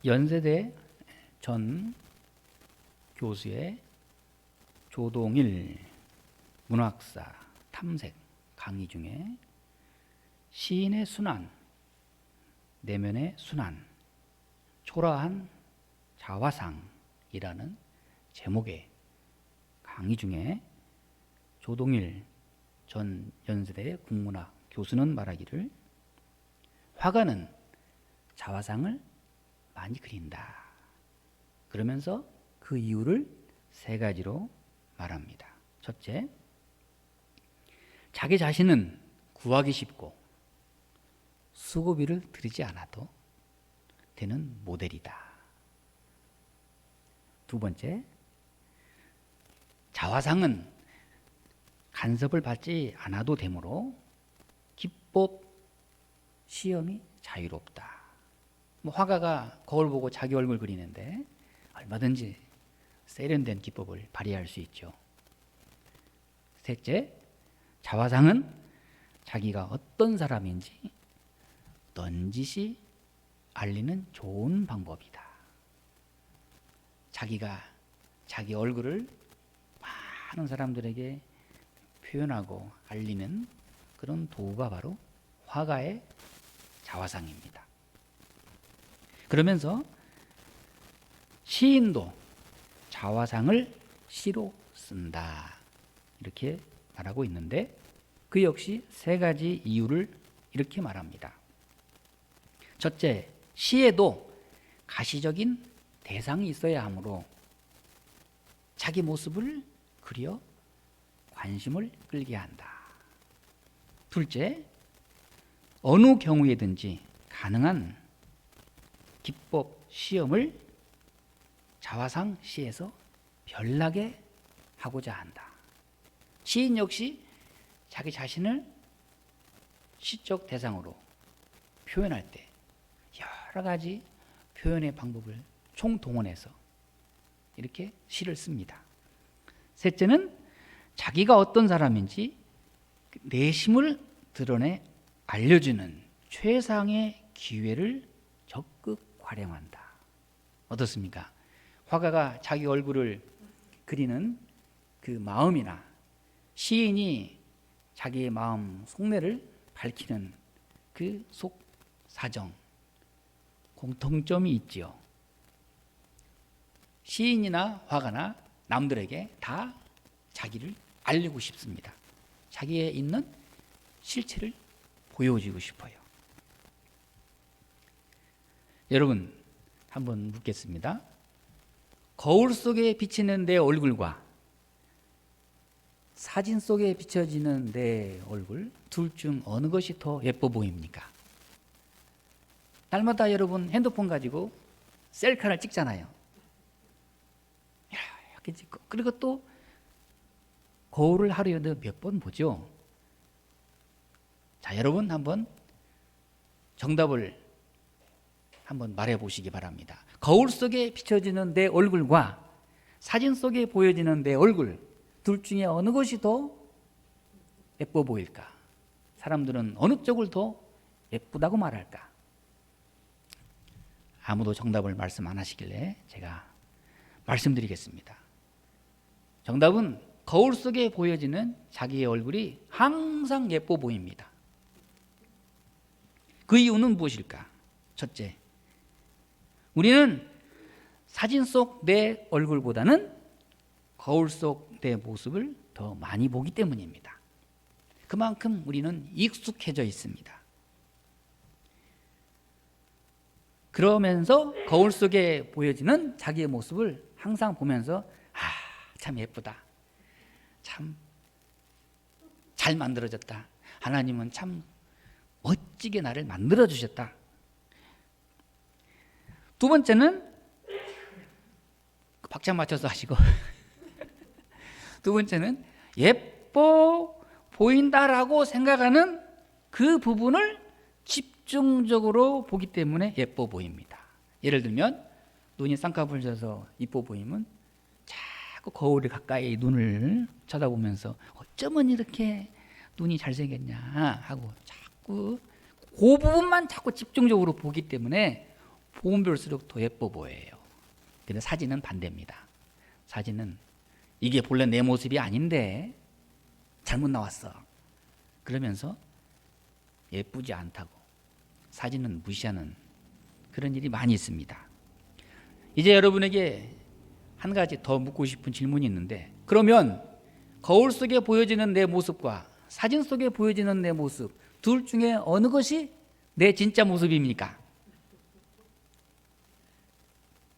연세대 전 교수의 조동일 문학사 탐색 강의 중에 시인의 순환, 내면의 순환, 초라한 자화상이라는 제목의 강의 중에 조동일 전 연세대 국문학 교수는 말하기를 화가는 자화상을 많이 그린다. 그러면서 그 이유를 세 가지로 말합니다. 첫째, 자기 자신은 구하기 쉽고 수고비를 들이지 않아도 되는 모델이다. 두 번째, 자화상은 간섭을 받지 않아도 되므로 기법 시험이 자유롭다. 화가가 거울 보고 자기 얼굴 그리는데 얼마든지 세련된 기법을 발휘할 수 있죠. 셋째, 자화상은 자기가 어떤 사람인지 넌지시 알리는 좋은 방법이다. 자기가 자기 얼굴을 많은 사람들에게 표현하고 알리는 그런 도구가 바로 화가의 자화상입니다. 그러면서 시인도 자화상을 시로 쓴다. 이렇게 말하고 있는데 그 역시 세 가지 이유를 이렇게 말합니다. 첫째, 시에도 가시적인 대상이 있어야 하므로 자기 모습을 그려 관심을 끌게 한다. 둘째, 어느 경우에든지 가능한 기법 시험을 자화상 시에서 별나게 하고자 한다. 시인 역시 자기 자신을 시적 대상으로 표현할 때 여러 가지 표현의 방법을 총동원해서 이렇게 시를 씁니다. 셋째는 자기가 어떤 사람인지 내심을 드러내 알려주는 최상의 기회를 적극 활용한다. 어떻습니까? 화가가 자기 얼굴을 그리는 그 마음이나 시인이 자기의 마음 속내를 밝히는 그 속 사정, 공통점이 있지요. 시인이나 화가나 남들에게 다 자기를 알리고 싶습니다. 자기의 있는 실체를 보여주고 싶어요. 여러분, 한번 묻겠습니다. 거울 속에 비치는 내 얼굴과 사진 속에 비춰지는 내 얼굴, 둘 중 어느 것이 더 예뻐 보입니까? 날마다 여러분 핸드폰 가지고 셀카를 찍잖아요. 이렇게 찍고, 그리고 또 거울을 하루에 몇 번 보죠. 자, 여러분 한번 정답을 한번 말해 보시기 바랍니다. 거울 속에 비춰지는 내 얼굴과 사진 속에 보여지는 내 얼굴, 둘 중에 어느 것이 더 예뻐 보일까? 사람들은 어느 쪽을 더 예쁘다고 말할까? 아무도 정답을 말씀 안 하시길래 제가 말씀드리겠습니다. 정답은 거울 속에 보여지는 자기의 얼굴이 항상 예뻐 보입니다. 그 이유는 무엇일까? 첫째, 우리는 사진 속 내 얼굴보다는 거울 속 내 모습을 더 많이 보기 때문입니다. 그만큼 우리는 익숙해져 있습니다. 그러면서 거울 속에 보여지는 자기의 모습을 항상 보면서 참 예쁘다. 참 잘 만들어졌다. 하나님은 참 멋지게 나를 만들어주셨다. 두 번째는 박자 맞춰서 하시고 두 번째는 예뻐 보인다라고 생각하는 그 부분을 집중적으로 보기 때문에 예뻐 보입니다. 예를 들면 눈이 쌍꺼풀져서 이뻐 보이면 자꾸 거울에 가까이 눈을 쳐다보면서 어쩌면 이렇게 눈이 잘생겼냐 하고 자꾸 그 부분만 자꾸 집중적으로 보기 때문에 보면 볼수록 더 예뻐 보여요. 근데 사진은 반대입니다. 사진은 이게 본래 내 모습이 아닌데 잘못 나왔어. 그러면서 예쁘지 않다고 사진은 무시하는 그런 일이 많이 있습니다. 이제 여러분에게 한 가지 더 묻고 싶은 질문이 있는데, 그러면 거울 속에 보여지는 내 모습과 사진 속에 보여지는 내 모습, 둘 중에 어느 것이 내 진짜 모습입니까?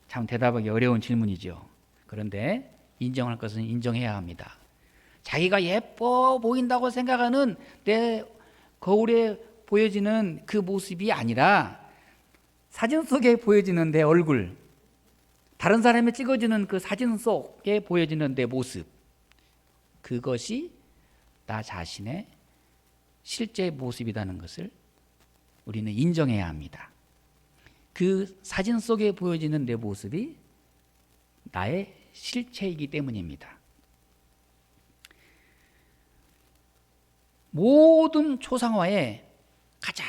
참 대답하기 어려운 질문이죠. 그런데 인정할 것은 인정해야 합니다. 자기가 예뻐 보인다고 생각하는 내 거울에 보여지는 그 모습이 아니라 사진 속에 보여지는 내 얼굴, 다른 사람이 찍어주는 그 사진 속에 보여지는 내 모습, 그것이 나 자신의 실제 모습이라는 것을 우리는 인정해야 합니다. 그 사진 속에 보여지는 내 모습이 나의 실체이기 때문입니다. 모든 초상화에 가장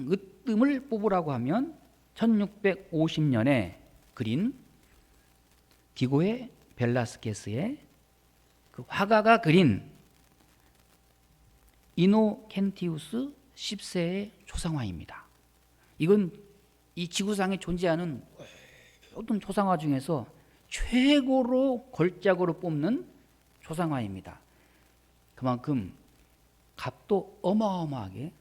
으뜸을 뽑으라고 하면 1650년에 그린 디고의 벨라스케스의 그 화가가 그린 이노켄티우스 10세의 초상화입니다. 이건 이 지구상에 존재하는 모든 초상화 중에서 최고로 걸작으로 뽑는 초상화입니다. 그만큼 값도 어마어마하게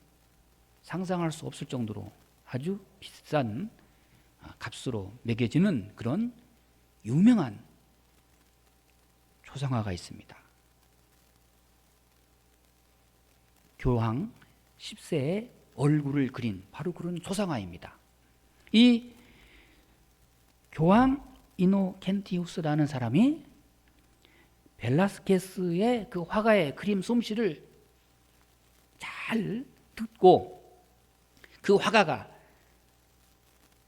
상상할 수 없을 정도로 아주 비싼 값으로 매겨지는 그런 유명한 초상화가 있습니다. 교황 10세의 얼굴을 그린 바로 그런 초상화입니다. 이 교황 이노켄티우스라는 사람이 벨라스케스의 그 화가의 그림 솜씨를 잘 듣고 그 화가가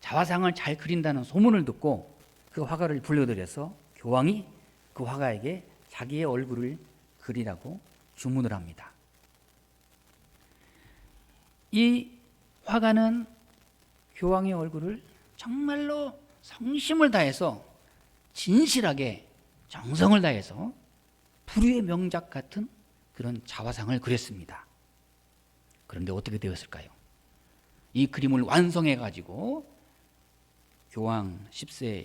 자화상을 잘 그린다는 소문을 듣고 그 화가를 불러들여서 교황이 그 화가에게 자기의 얼굴을 그리라고 주문을 합니다. 이 화가는 교황의 얼굴을 정말로 성심을 다해서 진실하게 정성을 다해서 불후의 명작 같은 그런 자화상을 그렸습니다. 그런데 어떻게 되었을까요? 이 그림을 완성해 가지고 교황 10세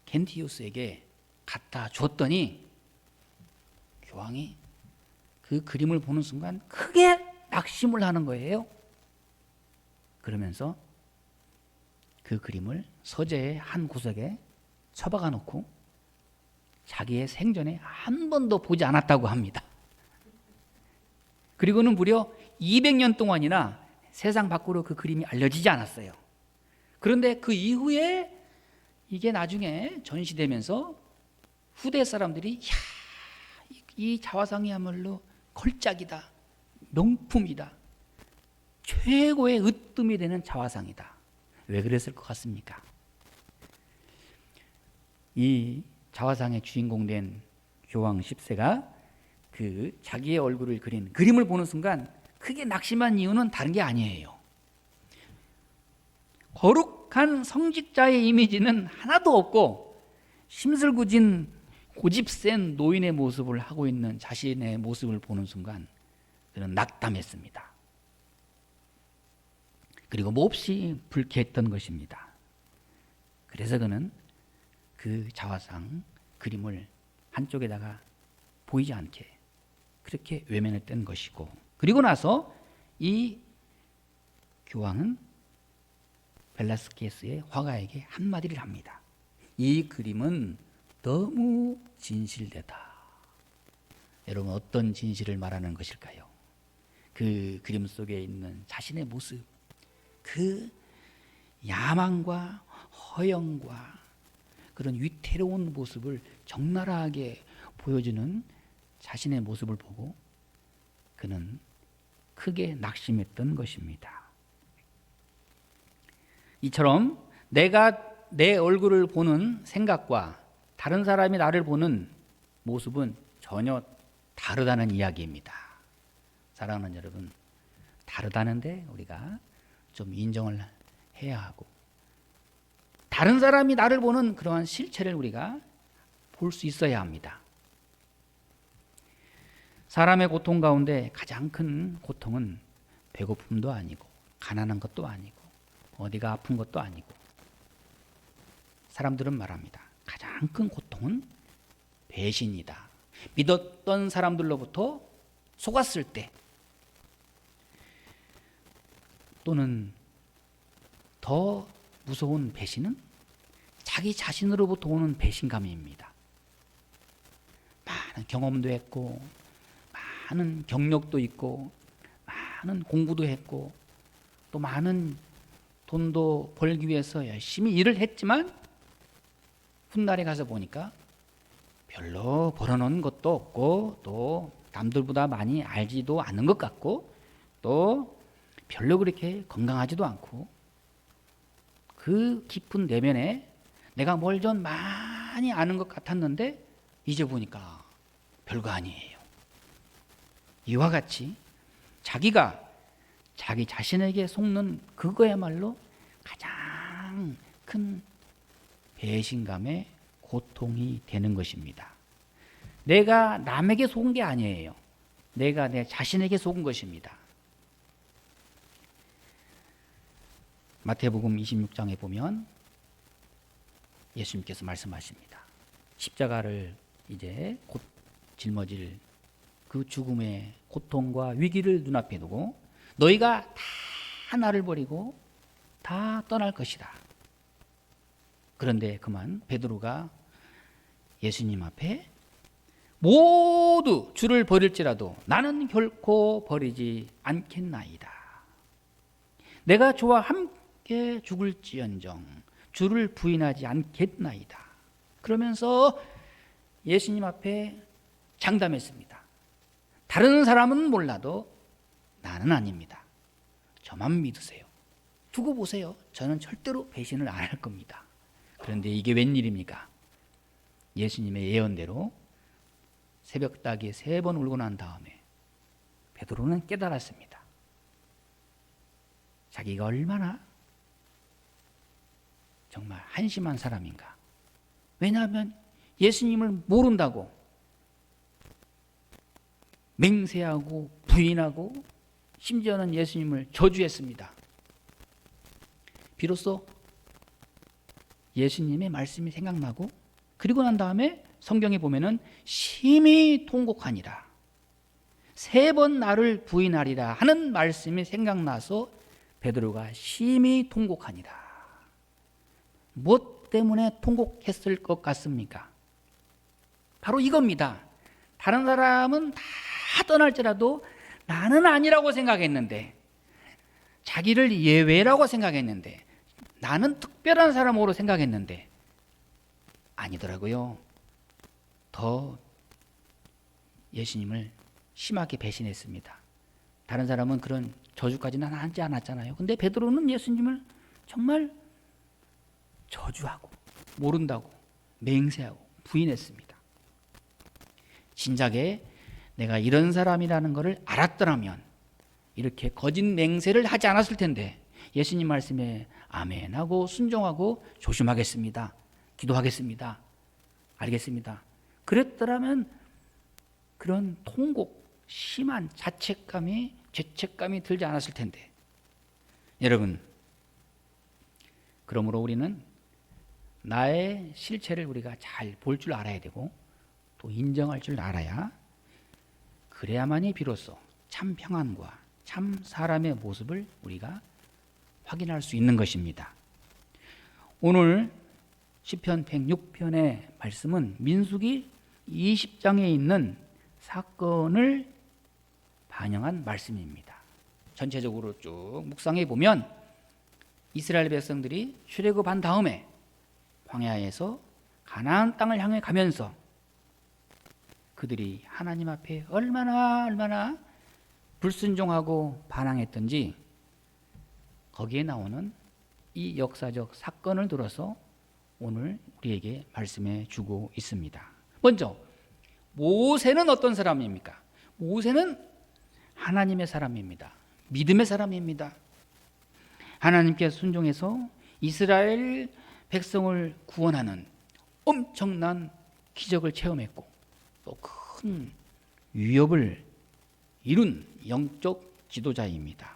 이노켄티우스에게 갖다 줬더니 교황이 그 그림을 보는 순간 크게 낙심을 하는 거예요. 그러면서 그 그림을 서재의 한 구석에 처박아 놓고 자기의 생전에 한 번도 보지 않았다고 합니다. 그리고는 무려 200년 동안이나 세상 밖으로 그 그림이 알려지지 않았어요. 그런데 그 이후에 이게 나중에 전시되면서 후대 사람들이 이 자화상이야말로 걸작이다, 명품이다, 최고의 으뜸이 되는 자화상이다. 왜 그랬을 것 같습니까? 이 자화상의 주인공 된 교황 10세가 그 자기의 얼굴을 그린 그림을 보는 순간 크게 낙심한 이유는 다른 게 아니에요. 거룩한 성직자의 이미지는 하나도 없고 심술궂은 고집센 노인의 모습을 하고 있는 자신의 모습을 보는 순간 그는 낙담했습니다. 그리고 몹시 불쾌했던 것입니다. 그래서 그는 그 자화상 그림을 한쪽에다가 보이지 않게 그렇게 외면을 뗀 것이고, 그리고 나서 이 교황은 벨라스케스의 화가에게 한마디를 합니다. 이 그림은 너무 진실되다. 여러분, 어떤 진실을 말하는 것일까요? 그 그림 속에 있는 자신의 모습, 그 야망과 허영과 그런 위태로운 모습을 적나라하게 보여주는 자신의 모습을 보고 그는 크게 낙심했던 것입니다. 이처럼 내가 내 얼굴을 보는 생각과 다른 사람이 나를 보는 모습은 전혀 다르다는 이야기입니다. 사랑하는 여러분, 다르다는데 우리가 좀 인정을 해야 하고 다른 사람이 나를 보는 그러한 실체를 우리가 볼 수 있어야 합니다. 사람의 고통 가운데 가장 큰 고통은 배고픔도 아니고 가난한 것도 아니고 어디가 아픈 것도 아니고, 사람들은 말합니다. 가장 큰 고통은 배신이다. 믿었던 사람들로부터 속았을 때, 또는 더 무서운 배신은 자기 자신으로부터 오는 배신감입니다. 많은 경험도 했고 많은 경력도 있고 많은 공부도 했고 또 많은 돈도 벌기 위해서 열심히 일을 했지만 훗날에 가서 보니까 별로 벌어놓은 것도 없고 또 남들보다 많이 알지도 않은 것 같고 또 별로 그렇게 건강하지도 않고, 그 깊은 내면에 내가 뭘 좀 많이 아는 것 같았는데 이제 보니까 별거 아니에요. 이와 같이 자기가 자기 자신에게 속는 그거야말로 가장 큰 배신감의 고통이 되는 것입니다. 내가 남에게 속은 게 아니에요. 내가 내 자신에게 속은 것입니다. 마태복음 26장에 보면 예수님께서 말씀하십니다. 십자가를 이제 곧 짊어질 그 죽음의 고통과 위기를 눈앞에 두고 너희가 다 나를 버리고 다 떠날 것이다. 그런데 그만 베드로가 예수님 앞에 모두 주를 버릴지라도 나는 결코 버리지 않겠나이다. 내가 주와 함께 죽을지언정 주를 부인하지 않겠나이다. 그러면서 예수님 앞에 장담했습니다. 다른 사람은 몰라도 나는 아닙니다. 저만 믿으세요. 두고 보세요. 저는 절대로 배신을 안 할 겁니다. 그런데 이게 웬일입니까? 예수님의 예언대로 새벽닭이 3번 울고 난 다음에 베드로는 깨달았습니다. 자기가 얼마나 정말 한심한 사람인가. 왜냐하면 예수님을 모른다고 맹세하고 부인하고 심지어는 예수님을 저주했습니다. 비로소 예수님의 말씀이 생각나고, 그리고 난 다음에 성경에 보면은 심히 통곡하니라, 3번 나를 부인하리라 하는 말씀이 생각나서 베드로가 심히 통곡하니라. 무엇 때문에 통곡했을 것 같습니까? 바로 이겁니다. 다른 사람은 다 떠날지라도 나는 아니라고 생각했는데, 자기를 예외라고 생각했는데, 나는 특별한 사람으로 생각했는데 아니더라고요. 더 예수님을 심하게 배신했습니다. 다른 사람은 그런 저주까지는 하지 않았잖아요. 근데 베드로는 예수님을 정말 저주하고 모른다고 맹세하고 부인했습니다. 진작에 내가 이런 사람이라는 것을 알았더라면 이렇게 거짓 맹세를 하지 않았을 텐데, 예수님 말씀에 아멘하고 순종하고 조심하겠습니다, 기도하겠습니다, 알겠습니다, 그랬더라면 그런 통곡, 심한 자책감이, 죄책감이 들지 않았을 텐데. 여러분, 그러므로 우리는 나의 실체를 우리가 잘 볼 줄 알아야 되고 또 인정할 줄 알아야, 그래야만이 비로소 참 평안과 참 사람의 모습을 우리가 확인할 수 있는 것입니다. 오늘 시편 106편의 말씀은 민수기 20장에 있는 사건을 반영한 말씀입니다. 전체적으로 쭉 묵상해 보면 이스라엘 백성들이 출애굽한 다음에 광야에서 가나안 땅을 향해 가면서 그들이 하나님 앞에 얼마나 불순종하고 반항했던지 거기에 나오는 이 역사적 사건을 들어서 오늘 우리에게 말씀해 주고 있습니다. 먼저 모세는 어떤 사람입니까? 모세는 하나님의 사람입니다. 믿음의 사람입니다. 하나님께 순종해서 이스라엘 백성을 구원하는 엄청난 기적을 체험했고 또 큰 위협을 이룬 영적 지도자입니다.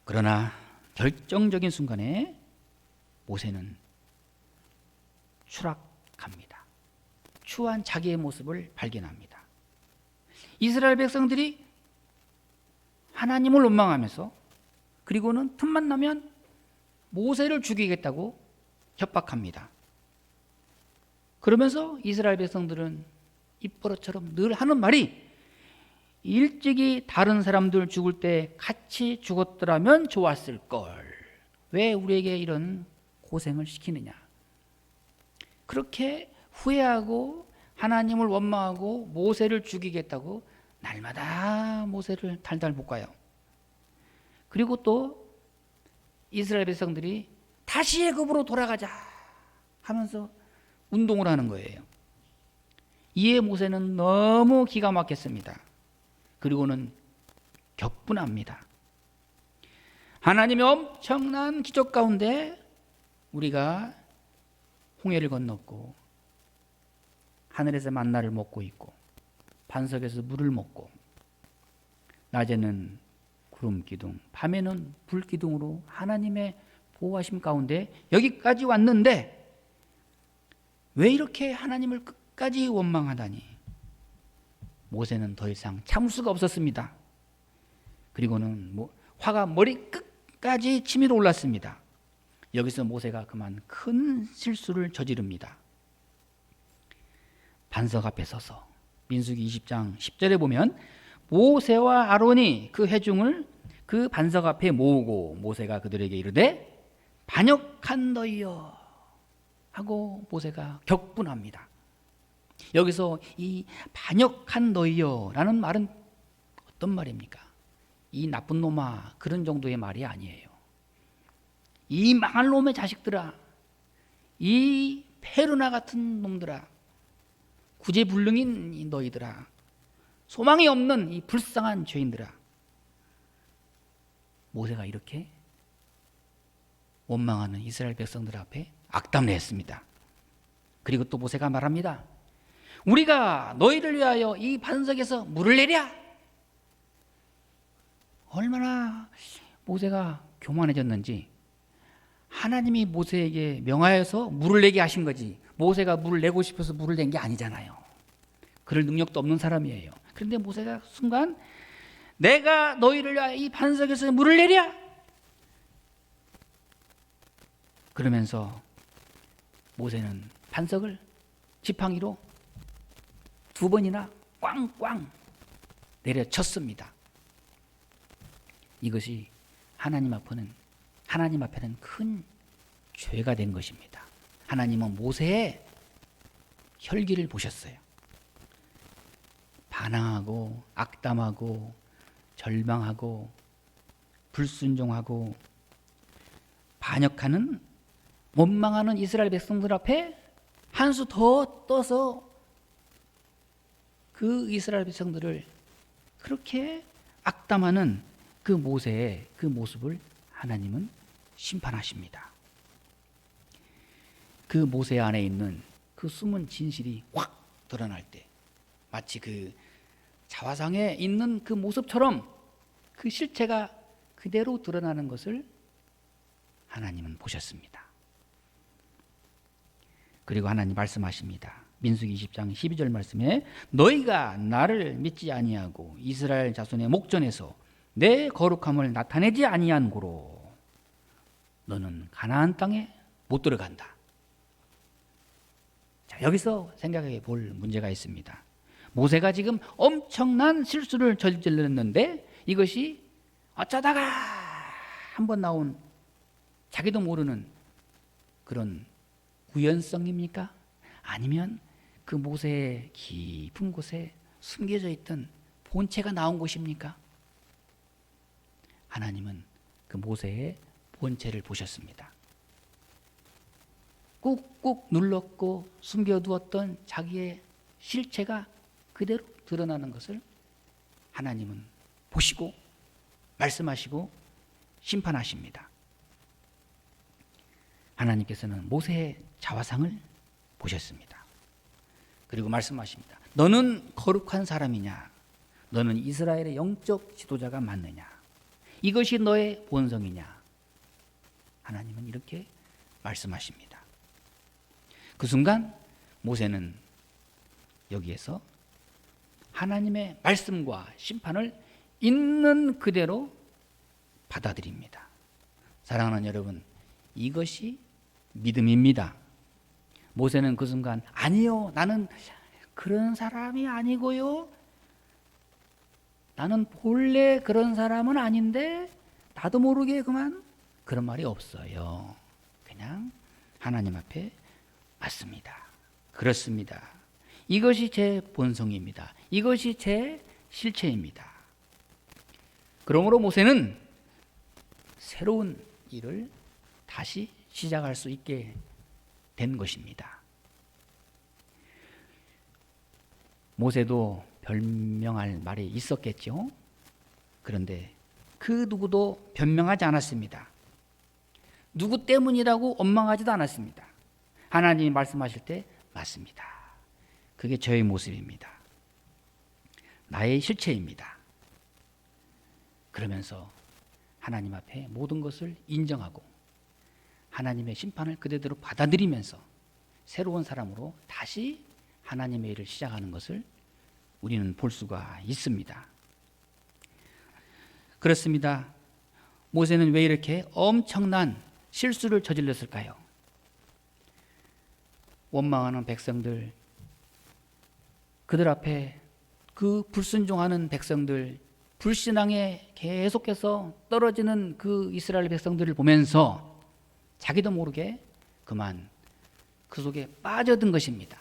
그러나 결정적인 순간에 모세는 추락합니다. 추한 자기의 모습을 발견합니다. 이스라엘 백성들이 하나님을 원망하면서 그리고는 틈만 나면 모세를 죽이겠다고 협박합니다. 그러면서 이스라엘 백성들은 입버릇처럼 늘 하는 말이 일찍이 다른 사람들 죽을 때 같이 죽었더라면 좋았을 걸. 왜 우리에게 이런 고생을 시키느냐. 그렇게 후회하고 하나님을 원망하고 모세를 죽이겠다고 날마다 모세를 달달 볶아요. 그리고 또 이스라엘 백성들이 다시 애굽으로 돌아가자 하면서 운동을 하는 거예요. 이에 모세는 너무 기가 막혔습니다. 그리고는 격분합니다. 하나님의 엄청난 기적 가운데 우리가 홍해를 건넜고 하늘에서 만나를 먹고 있고 반석에서 물을 먹고 낮에는 구름 기둥, 밤에는 불 기둥으로 하나님의 보호하심 가운데 여기까지 왔는데 왜 이렇게 하나님을 끝까지 원망하다니. 모세는 더 이상 참을 수가 없었습니다. 그리고는 화가 머리 끝까지 치밀어 올랐습니다. 여기서 모세가 그만 큰 실수를 저지릅니다. 반석 앞에 서서 민수기 20장 10절에 보면 모세와 아론이 그 회중을 그 반석 앞에 모으고 모세가 그들에게 이르되 반역한 너희여 하고 모세가 격분합니다. 여기서 이 반역한 너희여라는 말은 어떤 말입니까? 이 나쁜 놈아 그런 정도의 말이 아니에요. 이 망할 놈의 자식들아, 이 페루나 같은 놈들아, 구제불능인 너희들아, 소망이 없는 이 불쌍한 죄인들아. 모세가 이렇게 원망하는 이스라엘 백성들 앞에 악담을 했습니다. 그리고 또 모세가 말합니다. 우리가 너희를 위하여 이 반석에서 물을 내랴. 얼마나 모세가 교만해졌는지 하나님이 모세에게 명하여서 물을 내게 하신 거지 모세가 물을 내고 싶어서 물을 낸 게 아니잖아요. 그럴 능력도 없는 사람이에요. 그런데 모세가 순간 내가 너희를 위하여 이 반석에서 물을 내랴. 그러면서 모세는 반석을 지팡이로 2번이나 꽝꽝 내려쳤습니다. 이것이 하나님 앞에는 큰 죄가 된 것입니다. 하나님은 모세의 혈기를 보셨어요. 반항하고 악담하고 절망하고 불순종하고 반역하는 원망하는 이스라엘 백성들 앞에 한 수 더 떠서 그 이스라엘 백성들을 그렇게 악담하는 그 모세의 그 모습을 하나님은 심판하십니다. 그 모세 안에 있는 그 숨은 진실이 확 드러날 때 마치 그 자화상에 있는 그 모습처럼 그 실체가 그대로 드러나는 것을 하나님은 보셨습니다. 그리고 하나님 말씀하십니다. 민수기 20장 12절 말씀에 너희가 나를 믿지 아니하고 이스라엘 자손의 목전에서 내 거룩함을 나타내지 아니한 고로 너는 가나안 땅에 못 들어간다. 자, 여기서 생각해 볼 문제가 있습니다. 모세가 지금 엄청난 실수를 저질렀는데 이것이 어쩌다가 한번 나온 자기도 모르는 그런 우연성입니까? 아니면 그 모세의 깊은 곳에 숨겨져 있던 본체가 나온 것입니까? 하나님은 그 모세의 본체를 보셨습니다. 꾹꾹 눌렀고 숨겨두었던 자기의 실체가 그대로 드러나는 것을 하나님은 보시고 말씀하시고 심판하십니다. 하나님께서는 모세의 자화상을 보셨습니다. 그리고 말씀하십니다. 너는 거룩한 사람이냐? 너는 이스라엘의 영적 지도자가 맞느냐? 이것이 너의 본성이냐? 하나님은 이렇게 말씀하십니다. 그 순간 모세는 여기에서 하나님의 말씀과 심판을 있는 그대로 받아들입니다. 사랑하는 여러분, 이것이 믿음입니다. 모세는 그 순간 아니요, 나는 그런 사람이 아니고요, 나는 본래 그런 사람은 아닌데 나도 모르게 그런 말이 없어요. 그냥 하나님 앞에 맞습니다. 그렇습니다. 이것이 제 본성입니다. 이것이 제 실체입니다. 그러므로 모세는 새로운 일을 다시 시작할 수 있게 된 것입니다. 모세도 변명할 말이 있었겠죠. 그런데 그 누구도 변명하지 않았습니다. 누구 때문이라고 원망하지도 않았습니다. 하나님이 말씀하실 때 맞습니다. 그게 저의 모습입니다. 나의 실체입니다. 그러면서 하나님 앞에 모든 것을 인정하고 하나님의 심판을 그대로 받아들이면서 새로운 사람으로 다시 하나님의 일을 시작하는 것을 우리는 볼 수가 있습니다. 그렇습니다. 모세는 왜 이렇게 엄청난 실수를 저질렀을까요? 원망하는 백성들, 그들 앞에 그 불순종하는 백성들, 불신앙에 계속해서 떨어지는 그 이스라엘 백성들을 보면서 자기도 모르게 그만 그 속에 빠져든 것입니다.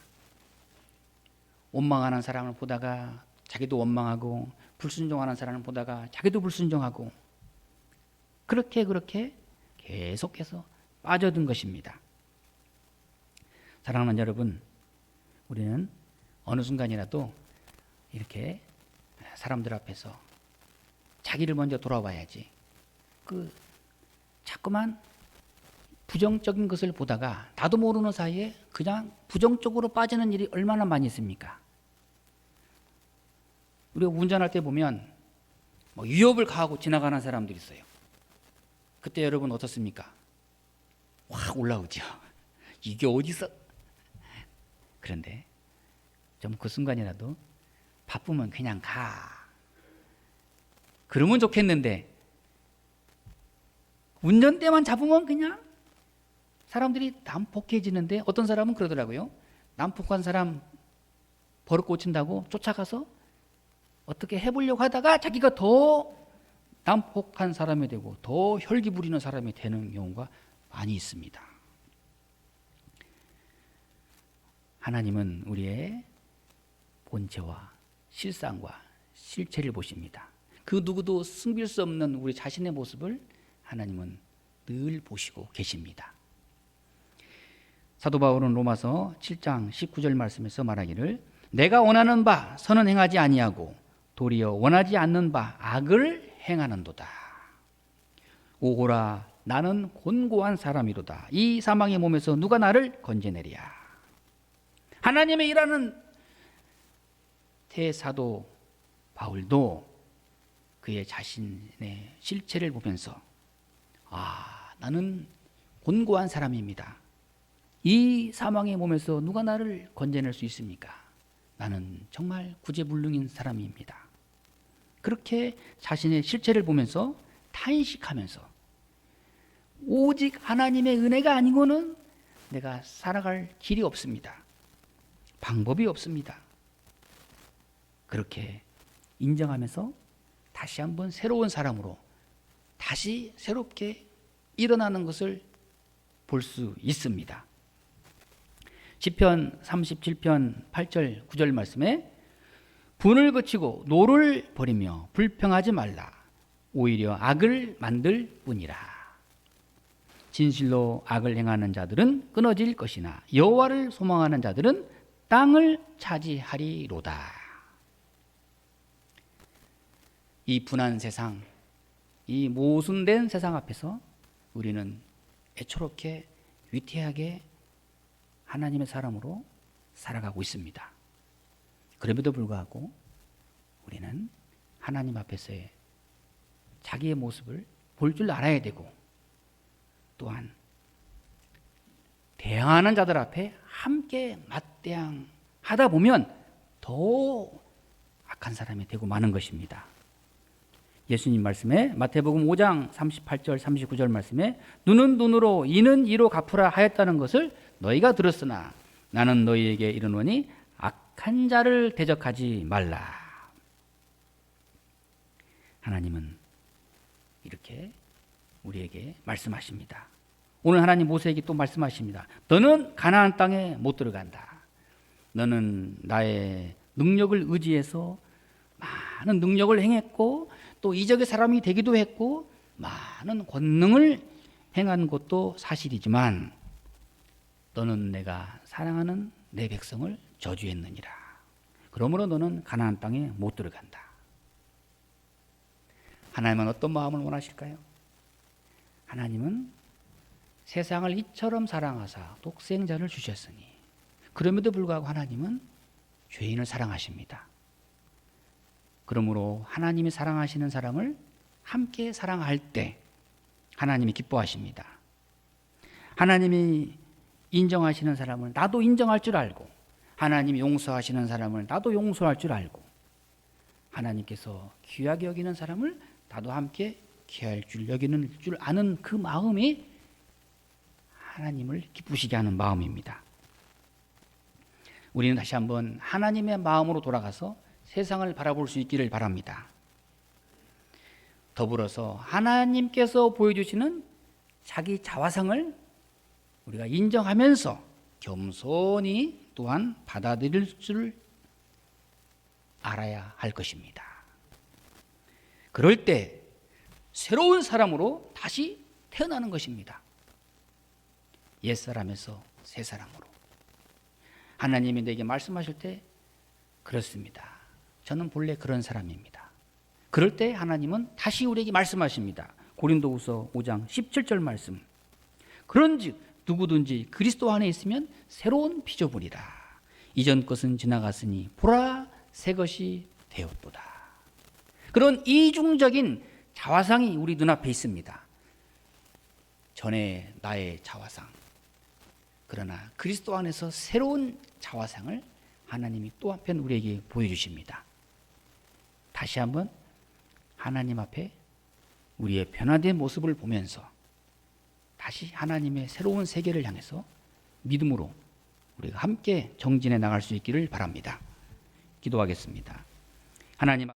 원망하는 사람을 보다가 자기도 원망하고, 불순종하는 사람을 보다가 자기도 불순종하고, 그렇게 계속해서 빠져든 것입니다. 사랑하는 여러분, 우리는 어느 순간이라도 이렇게 사람들 앞에서 자기를 먼저 돌아봐야지, 자꾸만 부정적인 것을 보다가 나도 모르는 사이에 그냥 부정적으로 빠지는 일이 얼마나 많이 있습니까? 우리가 운전할 때 보면 위협을 가하고 지나가는 사람들이 있어요. 그때 여러분 어떻습니까? 확 올라오죠. 이게 어디서? 그런데 좀 그 순간이라도 바쁘면 그냥 가. 그러면 좋겠는데 운전대만 잡으면 그냥 사람들이 난폭해지는데, 어떤 사람은 그러더라고요. 난폭한 사람 버릇 고친다고 쫓아가서 어떻게 해보려고 하다가 자기가 더 난폭한 사람이 되고 더 혈기 부리는 사람이 되는 경우가 많이 있습니다. 하나님은 우리의 본체와 실상과 실체를 보십니다. 그 누구도 숨길 수 없는 우리 자신의 모습을 하나님은 늘 보시고 계십니다. 사도 바울은 로마서 7장 19절 말씀에서 말하기를, 내가 원하는 바 선은 행하지 아니하고 도리어 원하지 않는 바 악을 행하는도다. 오호라, 나는 곤고한 사람이로다. 이 사망의 몸에서 누가 나를 건져내랴. 하나님의 일하는 대사도 바울도 그의 자신의 실체를 보면서 나는 곤고한 사람입니다. 이 사망의 몸에서 누가 나를 건져낼 수 있습니까? 나는 정말 구제불능인 사람입니다. 그렇게 자신의 실체를 보면서 탄식하면서 오직 하나님의 은혜가 아니고는 내가 살아갈 길이 없습니다. 방법이 없습니다. 그렇게 인정하면서 다시 한번 새로운 사람으로 다시 새롭게 일어나는 것을 볼 수 있습니다. 시편 37편 8절 9절 말씀에, 분을 그치고 노를 버리며 불평하지 말라. 오히려 악을 만들 뿐이라. 진실로 악을 행하는 자들은 끊어질 것이나 여호와를 소망하는 자들은 땅을 차지하리로다. 이 분한 세상, 이 모순된 세상 앞에서 우리는 애초롭게 위태하게 하나님의 사람으로 살아가고 있습니다. 그럼에도 불구하고 우리는 하나님 앞에서의 자기의 모습을 볼 줄 알아야 되고, 또한 대항하는 자들 앞에 함께 맞대항하다 보면 더 악한 사람이 되고 마는 것입니다. 예수님 말씀에 마태복음 5장 38절 39절 말씀에 눈은 눈으로 이는 이로 갚으라 하였다는 것을 너희가 들었으나 나는 너희에게 이르노니 악한 자를 대적하지 말라. 하나님은 이렇게 우리에게 말씀하십니다. 오늘 하나님 모세에게 또 말씀하십니다. 너는 가나안 땅에 못 들어간다. 너는 나의 능력을 의지해서 많은 능력을 행했고 또 이적의 사람이 되기도 했고 많은 권능을 행한 것도 사실이지만 너는 내가 사랑하는 내 백성을 저주했느니라. 그러므로 너는 가나안 땅에 못 들어간다. 하나님은 어떤 마음을 원하실까요? 하나님은 세상을 이처럼 사랑하사 독생자를 주셨으니 그럼에도 불구하고 하나님은 죄인을 사랑하십니다. 그러므로 하나님이 사랑하시는 사람을 함께 사랑할 때 하나님이 기뻐하십니다. 하나님이 인정하시는 사람을 나도 인정할 줄 알고, 하나님이 용서하시는 사람을 나도 용서할 줄 알고, 하나님께서 귀하게 여기는 사람을 나도 함께 귀할 줄 여기는 줄 아는 그 마음이 하나님을 기쁘시게 하는 마음입니다. 우리는 다시 한번 하나님의 마음으로 돌아가서 세상을 바라볼 수 있기를 바랍니다. 더불어서 하나님께서 보여주시는 자기 자화상을 우리가 인정하면서 겸손히 또한 받아들일 줄 알아야 할 것입니다. 그럴 때 새로운 사람으로 다시 태어나는 것입니다. 옛사람에서 새사람으로. 하나님이 내게 말씀하실 때 그렇습니다. 저는 본래 그런 사람입니다. 그럴 때 하나님은 다시 우리에게 말씀하십니다. 고린도후서 5장 17절 말씀. 그런즉 누구든지 그리스도 안에 있으면 새로운 피조물이라. 이전 것은 지나갔으니 보라 새 것이 되었도다. 그런 이중적인 자화상이 우리 눈앞에 있습니다. 전에 나의 자화상. 그러나 그리스도 안에서 새로운 자화상을 하나님이 또 한편 우리에게 보여주십니다. 다시 한번 하나님 앞에 우리의 변화된 모습을 보면서 다시 하나님의 새로운 세계를 향해서 믿음으로 우리가 함께 정진해 나갈 수 있기를 바랍니다. 기도하겠습니다. 하나님